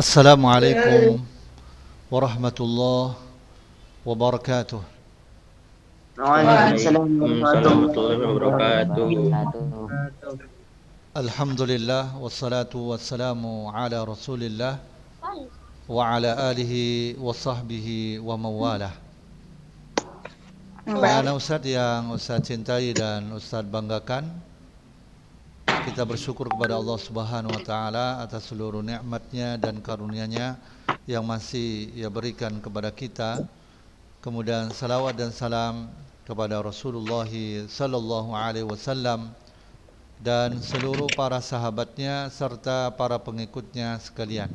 Assalamualaikum warahmatullahi wabarakatuh. Waalaikumsalam Waalaikumsalam warahmatullahi warahmatullahi wabarakatuh. wabarakatuh. Alhamdulillah wassalatu wassalamu ala Rasulillah wa ala alihi wa sahbihi wa mawalah. Anak-anak Ustaz yang Ustaz cintai dan Ustaz banggakan, kita bersyukur kepada Allah Subhanahu wa taala atas seluruh nikmatnya dan karunia-Nya yang masih Ia berikan kepada kita. Kemudian salawat dan salam kepada Rasulullah sallallahu alaihi wasallam dan seluruh para sahabatnya serta para pengikutnya sekalian.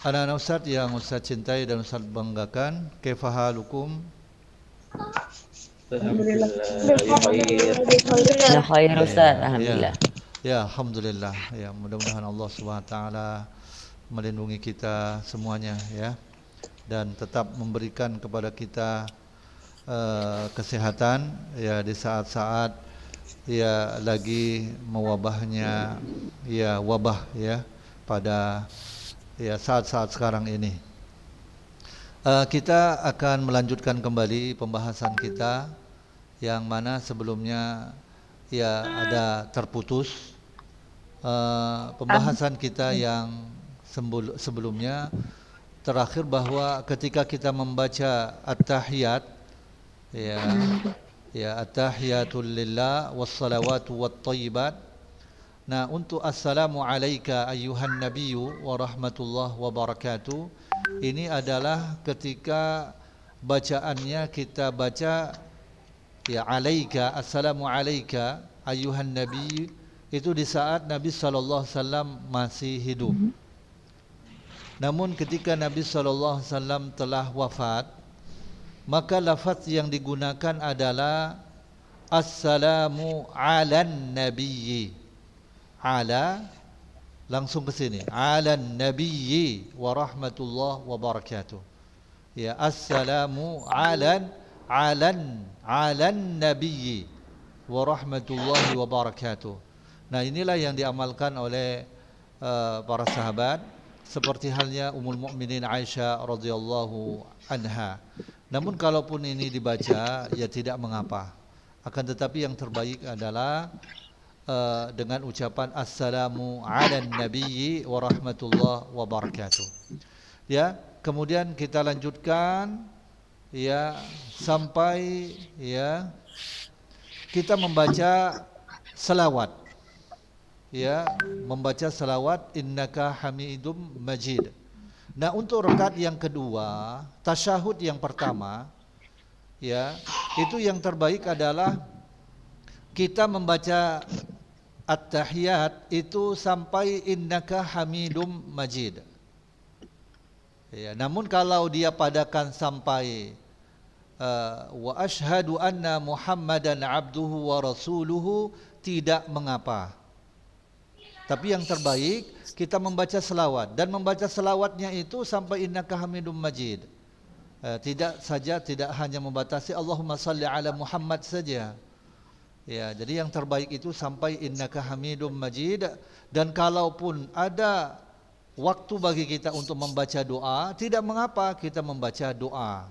Anak-anak Ustaz yang Ustaz cintai dan Ustaz banggakan, kaifa halukum? Alhamdulillah ya khair. Ya khair Ustaz, Ya, alhamdulillah. ya, alhamdulillah. Ya, mudah-mudahan Allah Subhanahu wa taala melindungi kita semuanya ya dan tetap memberikan kepada kita kesehatan ya di saat-saat ya lagi mewabahnya ya wabah ya pada ya saat-saat sekarang ini. Kita akan melanjutkan kembali pembahasan kita yang mana sebelumnya ya ada terputus. Pembahasan kita yang sebelumnya terakhir bahwa ketika kita membaca at-tahiyat ya at-tahiyatul lillah wassalawatu wattayyibat. Nah, untuk assalamu alayka ayyuhan nabiyyu wa rahmatullah wa barakatuh, ini adalah ketika bacaannya kita baca ya alayka, assalamu alayka ayyuhan nabiyyu, itu di saat Nabi sallallahu alaihi wasallam masih hidup. Namun ketika Nabi sallallahu alaihi wasallam telah wafat, maka lafaz yang digunakan adalah assalamu alan nabiyyi. Ala langsung ke sini. Alan nabiyyi wa rahmatullah wa barakatuh. Ya, assalamu alan nabiyyi wa rahmatullahi wa barakatuh. Nah, inilah yang diamalkan oleh para sahabat seperti halnya Ummul Mukminin Aisyah radhiyallahu anha. Namun kalaupun ini dibaca ya tidak mengapa. Akan tetapi yang terbaik adalah dengan ucapan assalamu ala nabiyyi wa rahmatullah wa barakatuh. Ya, kemudian kita lanjutkan ya sampai ya kita membaca selawat. Ya, membaca selawat innaka hamidum majid. Nah, untuk rakaat yang kedua, tasyahud yang pertama, ya, itu yang terbaik adalah kita membaca at-tahiyat itu sampai innaka hamidum majid. Ya, namun kalau dia padakan sampai wa ashhadu anna Muhammadan abduhu wa rasuluhu tidak mengapa. Tapi yang terbaik kita membaca selawat dan membaca selawatnya itu sampai innaka hamidum majid. Tidak hanya membatasi Allahumma salli ala Muhammad saja. Ya, jadi yang terbaik itu sampai innaka hamidum majid. Dan kalaupun ada waktu bagi kita untuk membaca doa, tidak mengapa kita membaca doa.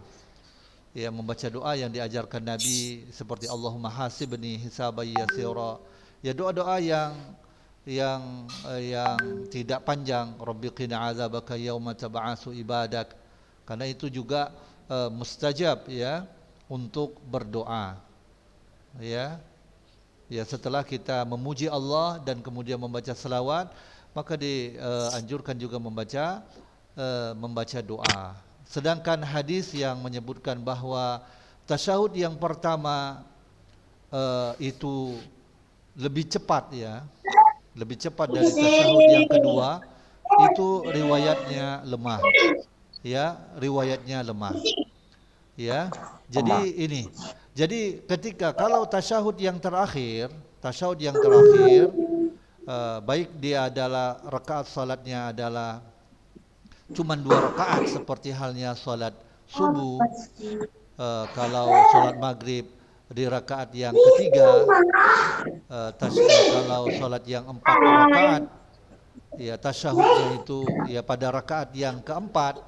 Ya, membaca doa yang diajarkan Nabi seperti Allahumma hasibni hisaban yasira. Ya, doa-doa yang tidak panjang, Rabbi qina azabaka yauma tab'atsu ibadak. Karena itu juga mustajab ya untuk berdoa. Ya. Ya, setelah kita memuji Allah dan kemudian membaca selawat, maka dianjurkan juga membaca doa. Sedangkan hadis yang menyebutkan bahwa tasyahud yang pertama itu lebih cepat ya, lebih cepat dari tasyahud yang kedua, itu riwayatnya lemah. Ya, riwayatnya lemah. Ya. Jadi ketika kalau tasyahud yang terakhir, baik dia adalah rakaat salatnya adalah cuma 2 rakaat seperti halnya salat subuh, kalau salat maghrib di rakaat yang ketiga, kalau salat yang 4 rakaat ya tasyahudnya itu ya pada rakaat yang keempat,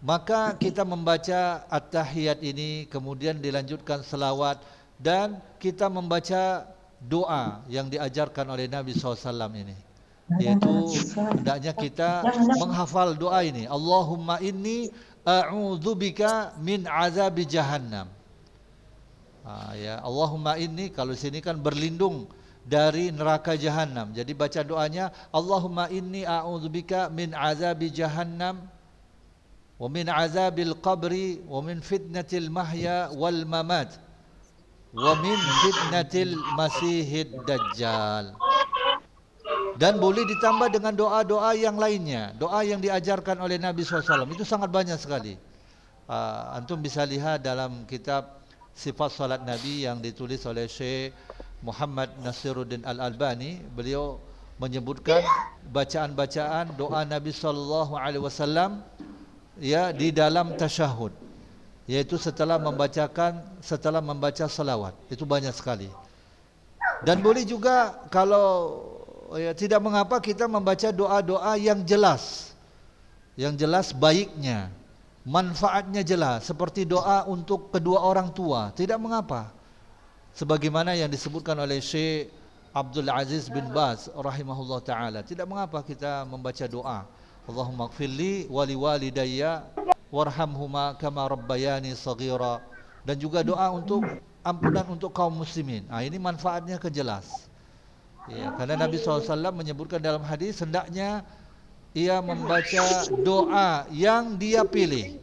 maka kita membaca at-tahiyat ini, kemudian dilanjutkan selawat, dan kita membaca doa yang diajarkan oleh Nabi SAW ini, yaitu hendaknya kita menghafal doa ini. Allahumma inni a'udzubika min azabi jahannam. Ya, Allahumma inni, kalau sini kan berlindung dari neraka jahanam. Jadi baca doanya, Allahumma inni a'udzubika min azabi jahannam wa min azabil qabri wa min fitnatil mahya wal mamat wa min fitnatil masihid dajjal. Dan boleh ditambah dengan doa-doa yang lainnya, doa yang diajarkan oleh Nabi SAW. Itu sangat banyak sekali. Antum bisa lihat dalam kitab Sifat Salat Nabi yang ditulis oleh Syekh Muhammad Nasiruddin Al-Albani. Beliau menyebutkan bacaan-bacaan doa Nabi SAW ya di dalam tasyahud, yaitu setelah membaca salawat. Itu banyak sekali. Dan boleh juga kalau ya, tidak mengapa kita membaca doa-doa yang jelas baiknya, manfaatnya jelas, seperti doa untuk kedua orang tua, tidak mengapa. Sebagaimana yang disebutkan oleh Syekh Abdul Aziz bin Baz rahimahullah ta'ala, tidak mengapa kita membaca doa Allahumma gfirli wali walidayya warhamhuma kama rabbayani saghira, dan juga doa untuk ampunan untuk kaum muslimin. Ini manfaatnya kejelas ya, karena Nabi SAW menyebutkan dalam hadis hendaknya ia membaca doa yang dia pilih.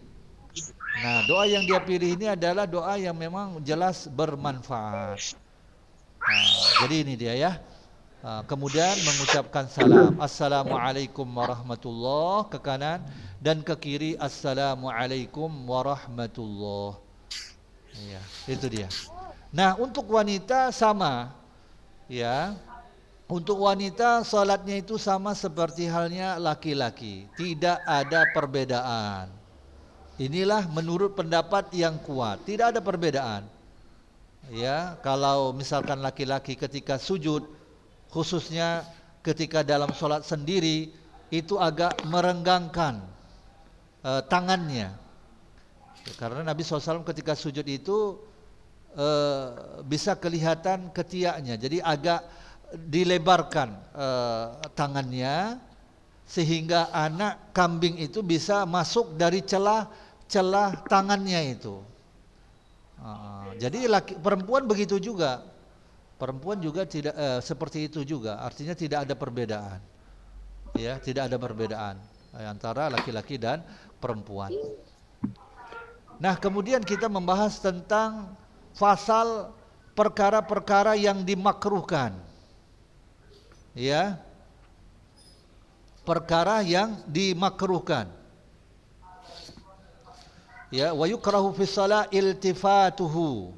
Nah, doa yang dia pilih ini adalah doa yang memang jelas bermanfaat. Jadi ini dia ya. Kemudian mengucapkan salam, Assalamualaikum warahmatullah ke kanan, dan ke kiri Assalamualaikum warahmatullah. Ya, itu dia. Nah, untuk wanita sama ya. Untuk wanita salatnya itu sama seperti halnya laki-laki, tidak ada perbedaan. Inilah menurut pendapat yang kuat, tidak ada perbedaan. Ya, kalau misalkan laki-laki ketika sujud, khususnya ketika dalam salat sendiri, itu agak merenggangkan tangannya. Karena Nabi SAW ketika sujud itu bisa kelihatan ketiaknya, jadi agak dilebarkan tangannya sehingga anak kambing itu bisa masuk dari celah tangannya itu. Jadi perempuan begitu juga, perempuan juga tidak seperti itu juga, artinya tidak ada perbedaan, ya, tidak ada perbedaan antara laki-laki dan perempuan. Nah, kemudian kita membahas tentang fasal perkara-perkara yang dimakruhkan. Ya, perkara yang dimakruhkan. Ya, wa yukrahu fi shalah iltifatuhu.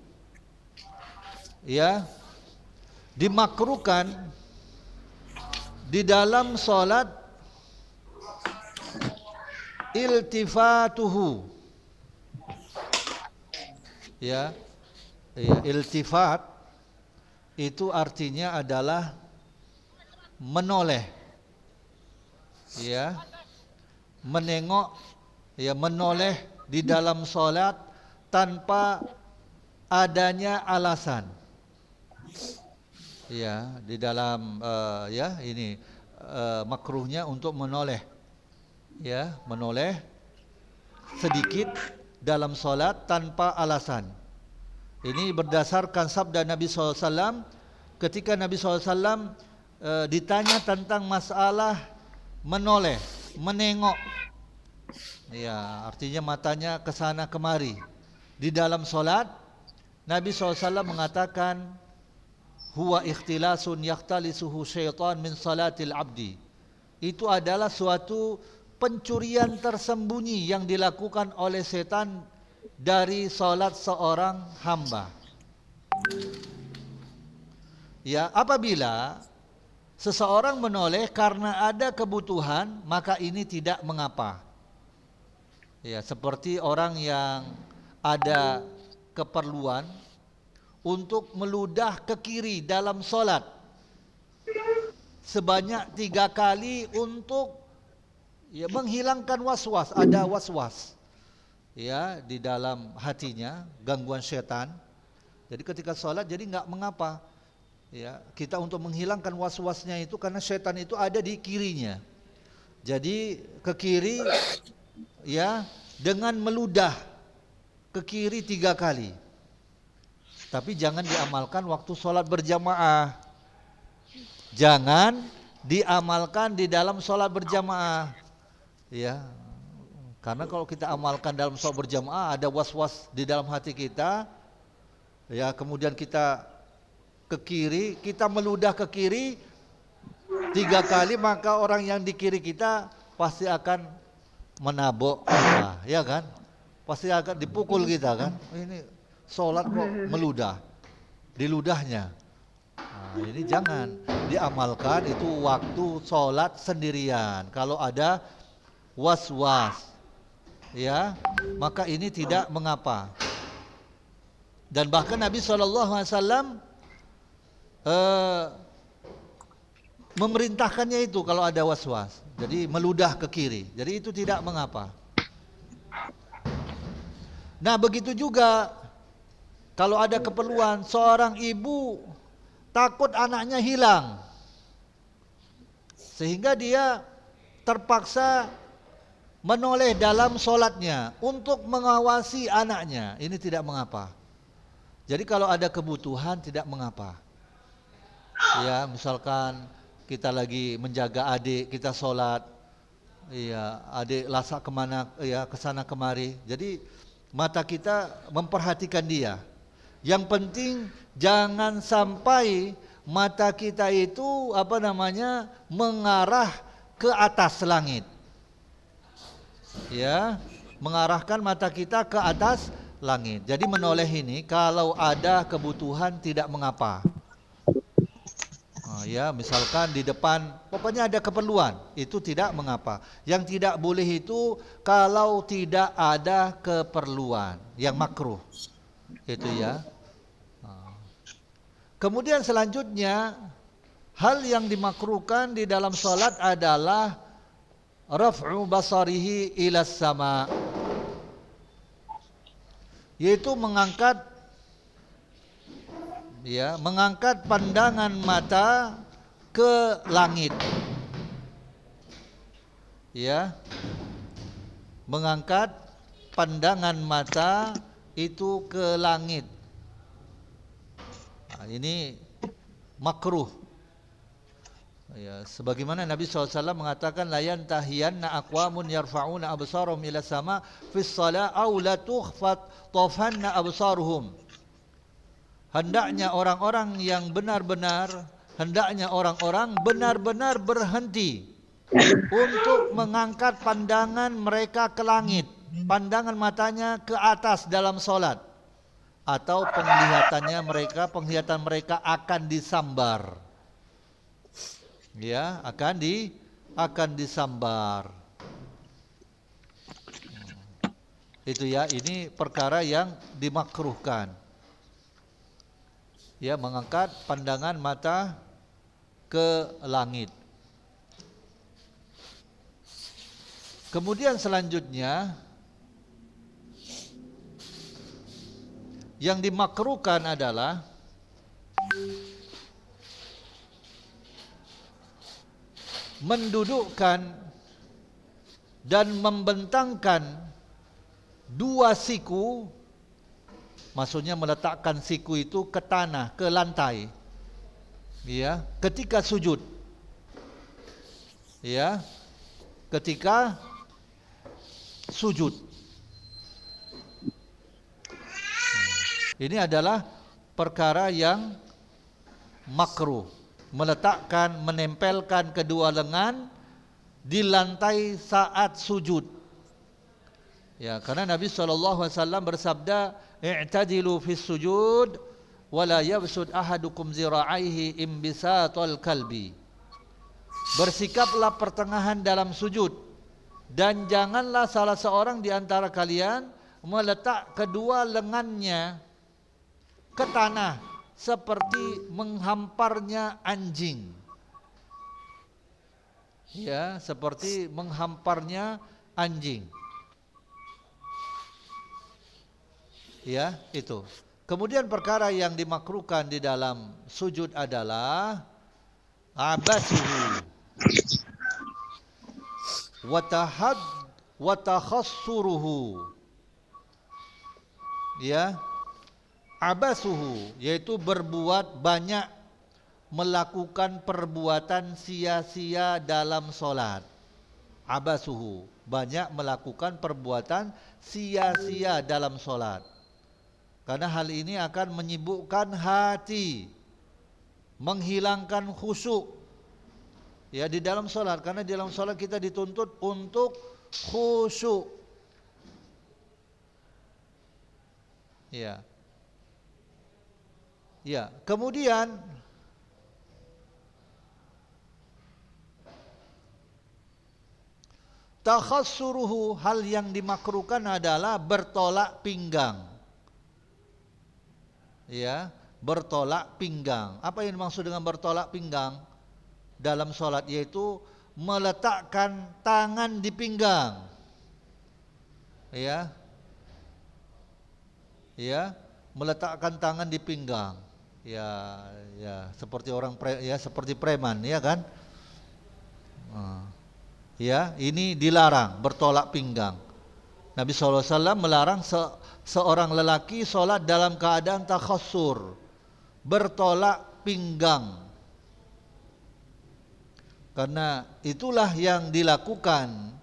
Ya, dimakruhkan di dalam salat iltifatuhu. Ya, iltifat itu artinya adalah menoleh, ya, menengok, ya, menoleh di dalam solat tanpa adanya alasan. Ya, di dalam ya ini makruhnya untuk menoleh, ya, menoleh sedikit dalam solat tanpa alasan. Ini berdasarkan sabda Nabi SAW ketika Nabi SAW ditanya tentang masalah menoleh, menengok, ya, artinya matanya ke sana kemari di dalam solat. Nabi SAW mengatakan, huwa ikhtilasun yakhtalisuhu syaitan min salatil abdi. Itu adalah suatu pencurian tersembunyi yang dilakukan oleh setan dari solat seorang hamba. Ya, apabila seseorang menoleh karena ada kebutuhan, maka ini tidak mengapa. Ya, seperti orang yang ada keperluan untuk meludah ke kiri dalam solat, sebanyak 3 kali untuk ya menghilangkan waswas, ada waswas ya di dalam hatinya, gangguan setan. Jadi ketika sholat jadi nggak mengapa ya kita untuk menghilangkan waswasnya itu, karena setan itu ada di kirinya. Jadi ke kiri ya dengan meludah ke kiri 3 kali. Tapi jangan diamalkan waktu sholat berjamaah. Jangan diamalkan di dalam sholat berjamaah. Ya, karena kalau kita amalkan dalam sholat berjamaah ada was-was di dalam hati kita. Ya, kemudian kita ke kiri, kita meludah ke kiri 3 kali, maka orang yang di kiri kita pasti akan menabok kita, ya kan? Pasti akan dipukul kita kan? Ini sholat kok meludah di ludahnya. Nah, ini jangan diamalkan itu waktu sholat sendirian. Kalau ada was-was, ya, maka ini tidak mengapa. Dan bahkan Nabi SAW memerintahkannya itu kalau ada was-was. Jadi meludah ke kiri. Jadi itu tidak mengapa. Nah begitu juga kalau ada keperluan, seorang ibu takut anaknya hilang, sehingga dia terpaksa menoleh dalam sholatnya untuk mengawasi anaknya. Ini tidak mengapa. Jadi kalau ada kebutuhan tidak mengapa. Ya, misalkan kita lagi menjaga adik kita sholat, ya adik lasak kemana, ya kesana kemari. Jadi mata kita memperhatikan dia. Yang penting jangan sampai mata kita itu mengarah ke atas langit. Ya, mengarahkan mata kita ke atas langit. Jadi menoleh ini kalau ada kebutuhan tidak mengapa. Ya, misalkan di depan pokoknya ada keperluan, itu tidak mengapa. Yang tidak boleh itu kalau tidak ada keperluan, yang makruh. Itu ya. Kemudian selanjutnya hal yang dimakruhkan di dalam salat adalah raf'u basarihi ila sama, yaitu mengangkat pandangan mata ke langit. Ya. Mengangkat pandangan mata itu ke langit. Nah, ini makruh. Ya, sebagaimana Nabi SAW mengatakan la yantahiyanna aqwamun yarfa'una absarahum ila sama fis shalah aw la tukhfat tafanna absaruhum. Hendaknya orang-orang benar-benar berhenti untuk mengangkat pandangan mereka ke langit, pandangan matanya ke atas dalam solat, atau penglihatan mereka akan disambar. Ya, akan disambar. Itu ya, ini perkara yang dimakruhkan. Ya, mengangkat pandangan mata ke langit. Kemudian selanjutnya yang dimakruhkan adalah mendudukkan dan membentangkan dua siku. Maksudnya meletakkan siku itu ke tanah, ke lantai. Ya, ketika sujud. Ya. Ketika sujud. Ini adalah perkara yang makruh. Meletakkan, menempelkan kedua lengan di lantai saat sujud. Ya, karena Nabi SAW bersabda, "I'tadilu fis sujud wa la yabsud ahadukum zira'aihi imbisatal kalbi." Bersikaplah pertengahan dalam sujud, dan janganlah salah seorang di antara kalian meletak kedua lengannya ke tanah seperti menghamparnya anjing. ya, seperti menghamparnya anjing. Ya, itu. Kemudian perkara yang dimakruhkan di dalam sujud adalah abasuhu wa takhassuruhu. Ya, abasuhu yaitu berbuat banyak, melakukan perbuatan sia-sia dalam solat. Abasuhu, banyak melakukan perbuatan sia-sia dalam solat. Karena hal ini akan menyibukkan hati, menghilangkan khusyuk ya di dalam solat. Karena di dalam solat kita dituntut untuk khusyuk. Ya. Ya, kemudian takhassuruhu, hal yang dimakruhkan adalah bertolak pinggang. Ya, bertolak pinggang. Apa yang dimaksud dengan bertolak pinggang dalam solat? Yaitu meletakkan tangan di pinggang. Ya, ya, meletakkan tangan di pinggang. Ya, ya, seperti seperti preman, ya kan? Ya, ini dilarang bertolak pinggang. Nabi SAW melarang seorang lelaki solat dalam keadaan takhassur, bertolak pinggang. Karena itulah yang dilakukan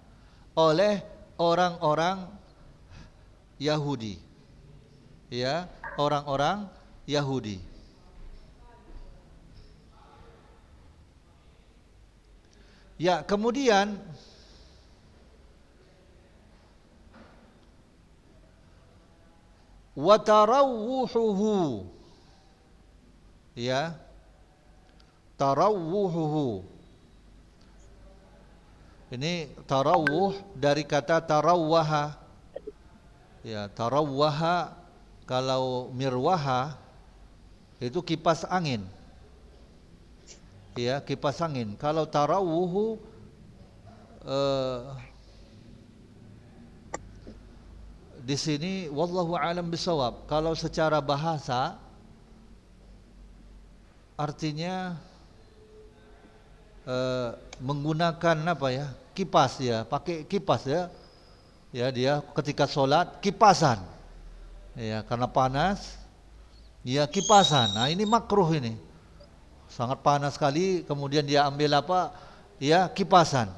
oleh orang-orang Yahudi. Ya, orang-orang Yahudi. Ya, kemudian wa tarawwuhuhu. Ya, tarawwuhuhu. Ini tarawwuh dari kata tarawwaha. Ya, tarawwaha, kalau mirwaha itu kipas angin. Ya, kipas angin. Kalau tarawwuhu di sini wallahu alam bisawab. Kalau secara bahasa artinya menggunakan apa ya? Kipas ya, pakai kipas ya. Ya, dia ketika sholat kipasan. Ya, karena panas, ya kipasan. Nah, ini makruh ini. Sangat panas sekali, kemudian dia ambil apa? Ya, kipasan.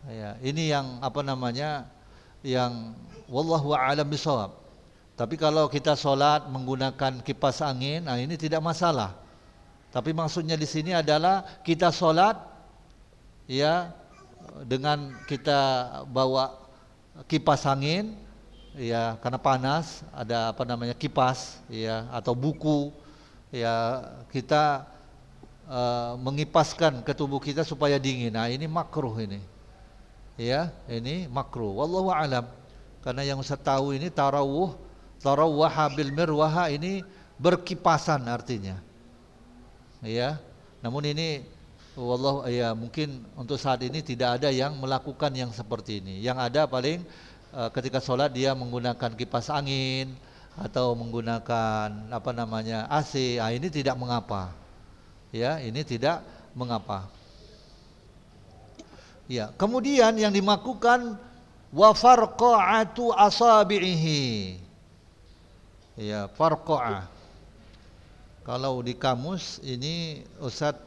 Ya, ini yang apa namanya? Yang wallahu a'lam bishawab. Tapi kalau kita sholat menggunakan kipas angin, nah ini tidak masalah. Tapi maksudnya di sini adalah kita sholat ya dengan kita bawa kipas angin ya, karena panas, ada apa namanya kipas ya, atau buku ya, kita mengipaskan ke tubuh kita supaya dingin. Nah, ini makruh ini. Ya, ini makruh. Wallahu alam. Karena yang saya tahu ini tarawwaha bil mirwaha, ini berkipasan artinya. Ya. Namun ini wallahu ya, mungkin untuk saat ini tidak ada yang melakukan yang seperti ini. Yang ada paling ketika sholat dia menggunakan kipas angin atau menggunakan apa namanya AC. Nah, ini tidak mengapa. Ya, ini tidak mengapa. Ya, kemudian yang dimakukan wa farqa'atu asabi'ihi. Ya, farqa'ah. Kalau di kamus ini Ustaz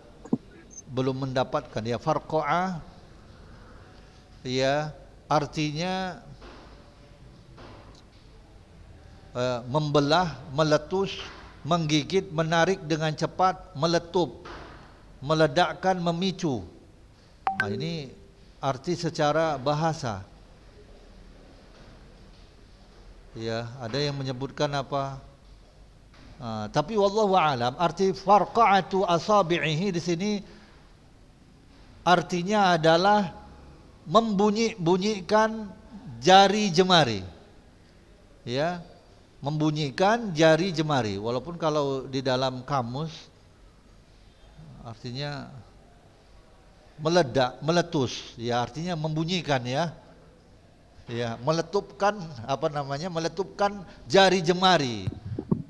belum mendapatkan ya, farqa'ah ya artinya membelah, meletus, menggigit, menarik dengan cepat, meletup, meledakkan, memicu. Nah, ini arti secara bahasa. Ya, ada yang menyebutkan apa? Tapi wallahu alam, arti farqa'atu asabi'ihi di sini artinya adalah membunyikan jari jemari. Ya, membunyikan jari jemari. Walaupun kalau di dalam kamus artinya meledak, meletus, ya artinya membunyikan ya. Ya, meletupkan apa namanya? Meletupkan jari jemari.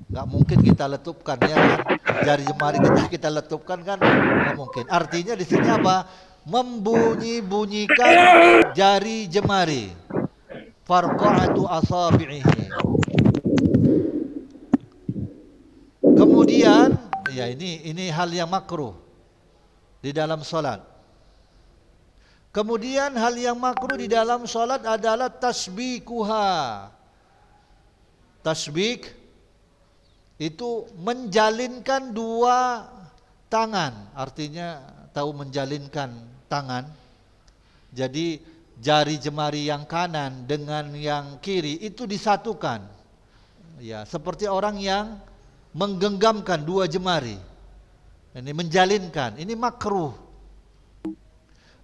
Nggak mungkin kita letupkan ya kan? Jari jemari kita letupkan kan? Nggak mungkin. Artinya di sini apa? Membunyi-bunyikan jari jemari. Farqa'atu asabi'ihi. Kemudian, ya ini hal yang makruh di dalam salat. Kemudian hal yang makruh di dalam salat adalah tasbikuha. Tasbik itu menjalinkan dua tangan, artinya tahu menjalinkan tangan. Jadi jari jemari yang kanan dengan yang kiri itu disatukan. Ya, seperti orang yang menggenggamkan dua jemari. Ini menjalinkan, ini makruh.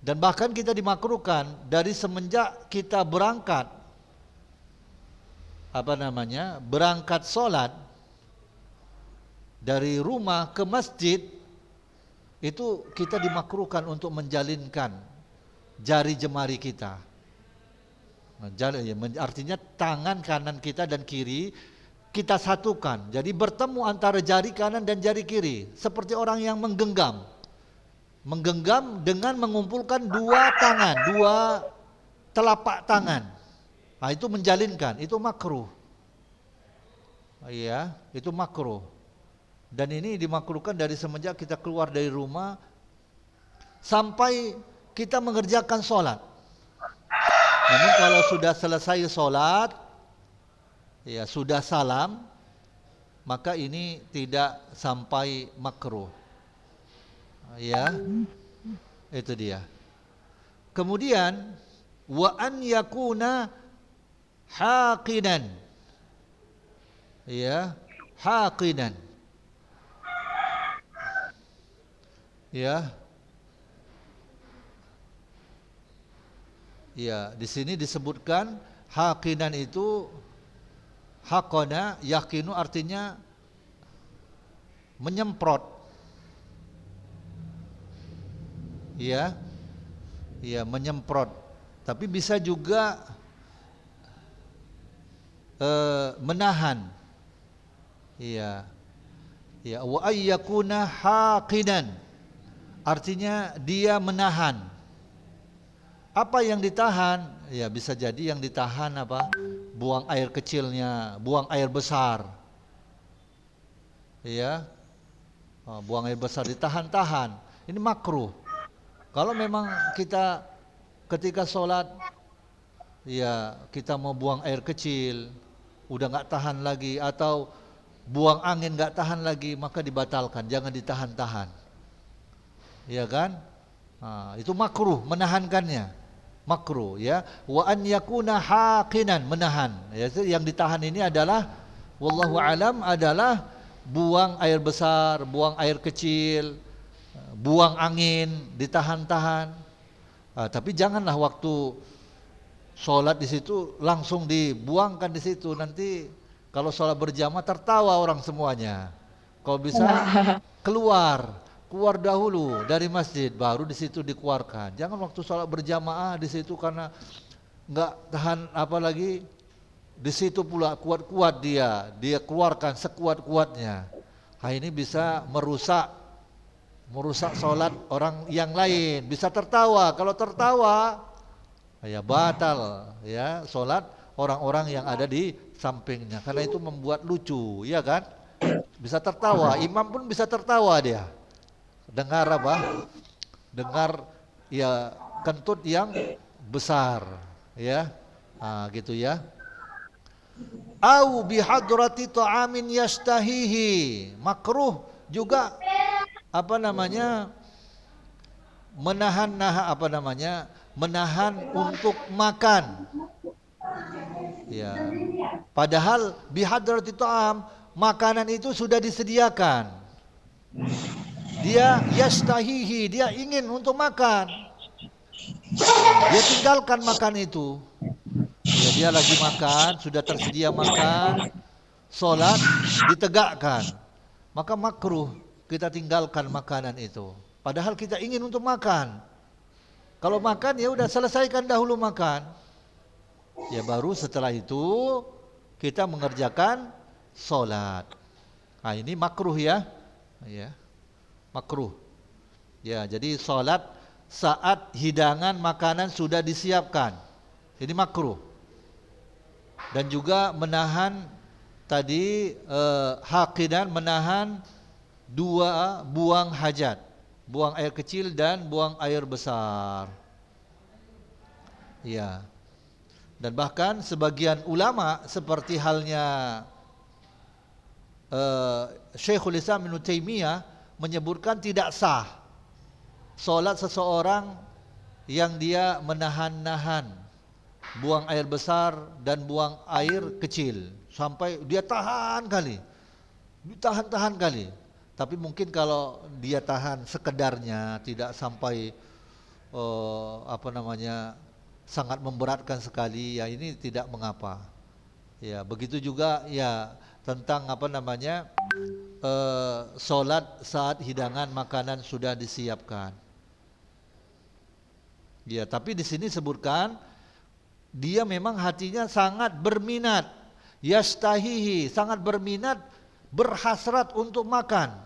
Dan bahkan kita dimakruhkan dari semenjak kita berangkat berangkat sholat dari rumah ke masjid, itu kita dimakruhkan untuk menjalinkan jari jemari kita. Artinya tangan kanan kita dan kiri kita satukan. Jadi bertemu antara jari kanan dan jari kiri, seperti orang yang menggenggam. Menggenggam dengan mengumpulkan dua tangan, dua telapak tangan. Nah, itu menjalinkan, itu makruh. Iya, itu makruh. Dan ini dimakruhkan dari semenjak kita keluar dari rumah sampai kita mengerjakan sholat. Namun kalau sudah selesai sholat, ya sudah salam, maka ini tidak sampai makruh. Ya, itu dia. Kemudian wa an yakuna haqinan. Ya, haqinan. Ya. Ya, di sini disebutkan haqinan itu haqana, yakinu artinya menyemprot. Ya, ya menyemprot. Tapi bisa juga menahan. Ya, ya. Wa ayyakuna haqinan, artinya dia menahan. Apa yang ditahan? Ya bisa jadi yang ditahan apa? Buang air kecilnya, buang air besar. Ya, buang air besar ditahan-tahan. Ini makruh. Kalau memang kita ketika sholat, ya kita mau buang air kecil, udah nggak tahan lagi, atau buang angin nggak tahan lagi, maka dibatalkan, jangan ditahan-tahan, ya kan? Nah, itu makruh, menahankannya, makruh, ya. Wa an yakuna haqinan, menahan. Ya, yang ditahan ini adalah, wallahu alam, adalah buang air besar, buang air kecil, buang angin, ditahan-tahan. Tapi janganlah waktu sholat di situ langsung dibuangkan di situ. Nanti kalau sholat berjamaah tertawa orang semuanya. Kalau bisa keluar dahulu dari masjid, baru di situ dikeluarkan. Jangan waktu sholat berjamaah di situ karena nggak tahan, apalagi di situ pula kuat-kuat dia keluarkan sekuat-kuatnya. Ini bisa merusak sholat orang yang lain. Bisa tertawa, kalau tertawa ya batal ya sholat orang-orang yang ada di sampingnya, karena itu membuat lucu, ya kan? Bisa tertawa, imam pun bisa tertawa, dia dengar apa? Dengar ya kentut yang besar, ya. Gitu ya. Au bihadrati ta'amin yastahihi, makruh juga menahan untuk makan. Ya. Padahal bihadrati ta'am, makanan itu sudah disediakan. Dia yastahihi, dia ingin untuk makan. Dia tinggalkan makan itu. Ya, dia lagi makan, sudah tersedia makan, sholat ditegakkan, maka makruh kita tinggalkan makanan itu. Padahal kita ingin untuk makan. Kalau makan ya udah selesaikan dahulu makan. Ya baru setelah itu kita mengerjakan solat. Nah ini makruh ya. Ya, makruh. Ya, jadi solat saat hidangan makanan sudah disiapkan. Ini makruh. Dan juga menahan tadi hakidan, menahan dua buang hajat, buang air kecil dan buang air besar. Ya. Dan bahkan sebagian ulama seperti halnya Syekhul Islam Ibnu Taimiyah menyebutkan tidak sah solat seseorang yang dia menahan-nahan buang air besar dan buang air kecil sampai dia tahan kali, ditahan-tahan kali. Tapi mungkin kalau dia tahan sekedarnya, tidak sampai sangat memberatkan sekali, ya ini tidak mengapa. Ya begitu juga ya tentang solat saat hidangan makanan sudah disiapkan. Ya tapi di sini sebutkan dia memang hatinya sangat berminat, yastahihi, sangat berminat, berhasrat untuk makan.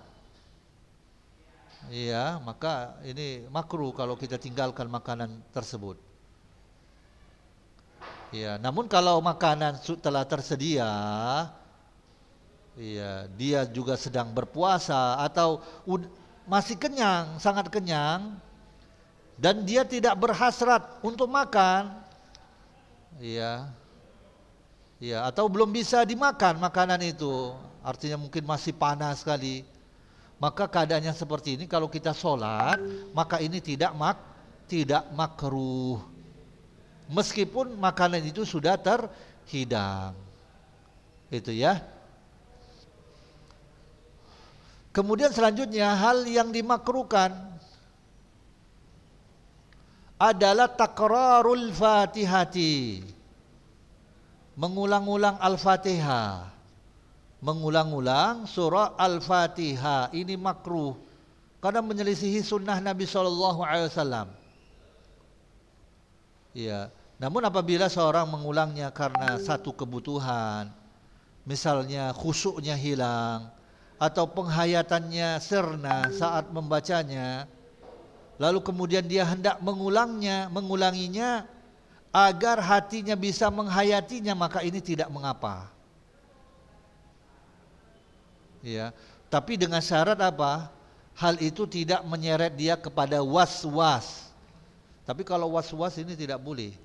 Iya, maka ini makruh kalau kita tinggalkan makanan tersebut. Ya, namun kalau makanan telah tersedia, ya, dia juga sedang berpuasa atau masih kenyang, sangat kenyang, dan dia tidak berhasrat untuk makan. Iya. Ya, atau belum bisa dimakan makanan itu, artinya mungkin masih panas sekali. Maka keadaannya seperti ini, kalau kita sholat, maka ini tidak makruh. Meskipun makanan itu sudah terhidang. Itu ya. Kemudian selanjutnya hal yang dimakruhkan adalah takrarul fatihati, mengulang-ulang al-fatihah, mengulang-ulang surah al-fatihah. Ini makruh karena menyelisihi sunnah Nabi SAW. Ya, namun apabila seorang mengulangnya karena satu kebutuhan, misalnya khusyuknya hilang atau penghayatannya sirna saat membacanya, lalu kemudian dia hendak mengulanginya agar hatinya bisa menghayatinya, maka ini tidak mengapa. Ya, tapi dengan syarat apa? Hal itu tidak menyeret dia kepada was-was. Tapi kalau was-was ini tidak boleh.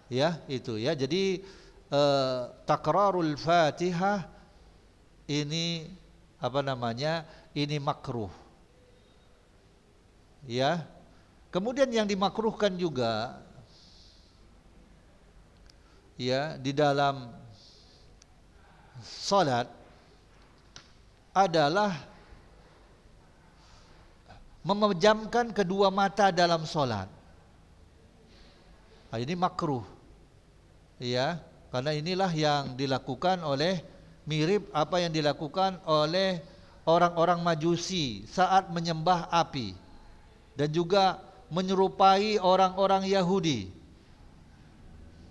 Ya, itu ya. Jadi takrarul Fatihah ini ini makruh. Ya. Kemudian yang dimakruhkan juga ya di dalam salat adalah memejamkan kedua mata dalam salat. Nah, ini makruh. Ya, karena inilah yang dilakukan oleh mirip apa yang dilakukan oleh orang-orang Majusi saat menyembah api dan juga menyerupai orang-orang Yahudi.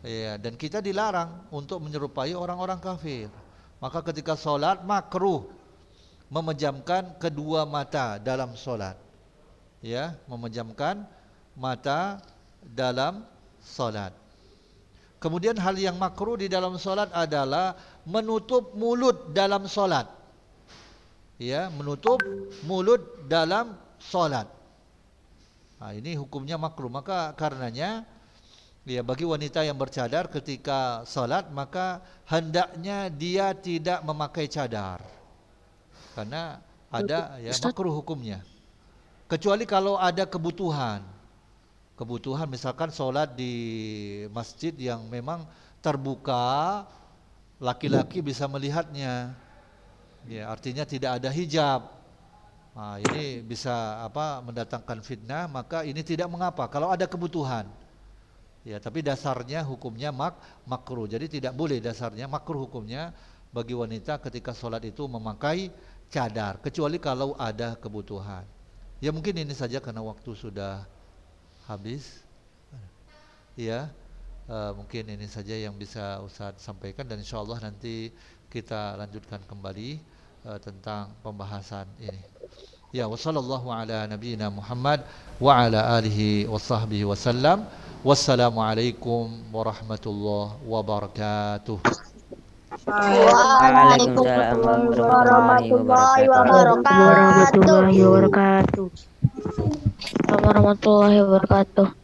Ya, dan kita dilarang untuk menyerupai orang-orang kafir. Maka ketika solat makruh memejamkan kedua mata dalam solat. Ya, memejamkan mata dalam solat. Kemudian hal yang makruh di dalam solat adalah menutup mulut dalam solat. Ya, menutup mulut dalam solat. Nah, ini hukumnya makruh. Maka karenanya ya bagi wanita yang bercadar ketika salat maka hendaknya dia tidak memakai cadar. Karena ada ya makruh hukumnya. Kecuali kalau ada kebutuhan. Kebutuhan misalkan salat di masjid yang memang terbuka, laki-laki bisa melihatnya. Ya, artinya tidak ada hijab. Nah, ini bisa mendatangkan fitnah, maka ini tidak mengapa kalau ada kebutuhan. Ya, tapi dasarnya hukumnya makruh. Jadi tidak boleh, dasarnya makruh hukumnya bagi wanita ketika sholat itu memakai cadar, kecuali kalau ada kebutuhan. Ya mungkin ini saja karena waktu sudah habis. Ya, mungkin ini saja yang bisa Ustadz sampaikan dan insya Allah nanti kita lanjutkan kembali tentang pembahasan ini. Ya, wassallallahu ala nabiyyina Muhammad wa ala alihi washabbihi wasallam. Wassalamualaikum warahmatullahi wabarakatuh. Waalaikumsalam warahmatullahi wabarakatuh. warahmatullahi wabarakatuh. Warahmatullahi wabarakatuh.